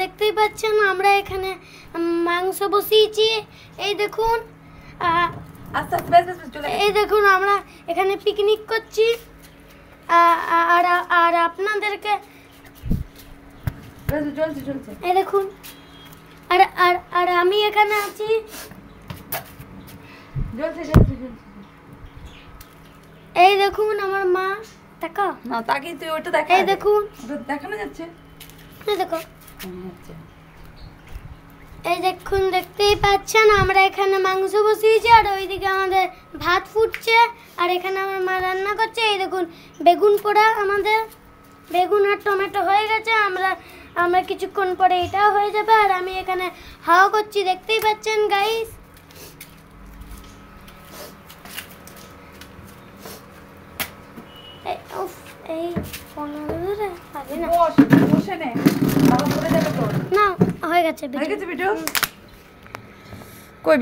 দেখতেই পাচ্ছেন আমরা এখানে মাংস বসিয়েছি। এই দেখুন আস্তে আস্তে বেশ বেশ চলে এই দেখুন আমরা এখানে পিকনিক করছি। আর আর আপনাদেরকে বেশ চলছে চলছে। এই দেখুন আর আর আর আমি এখানে আছি। চলছে চলছে চলছে। এই দেখুন আমার মা, দেখো না তাকে তুই ওটা দেখা। এই দেখুন ওটা দেখানো যাচ্ছে। এই দেখো আচ্ছা এই দেখুন দেখতেই পাচ্ছেন আমরা এখানে মাংস বসিয়েছি আর ওইদিকে আমাদের ভাত ফুটছে আর এখানে আমার মা রান্না করছে। এই দেখুন বেগুন পোড়া, আমাদের বেগুন আর টমেটো হয়ে গেছে। আমরা কিছুক্ষণ পরে এটাও হয়ে যাবে আর আমি এখানে হাওয়া করছি, দেখতেই পাচ্ছেন গাইস। এই পাবে না, বস বসে নে, বাবা পড়ে যাবে তোর। না হয়ে গেছে হয়ে গেছে ভিডিও। কই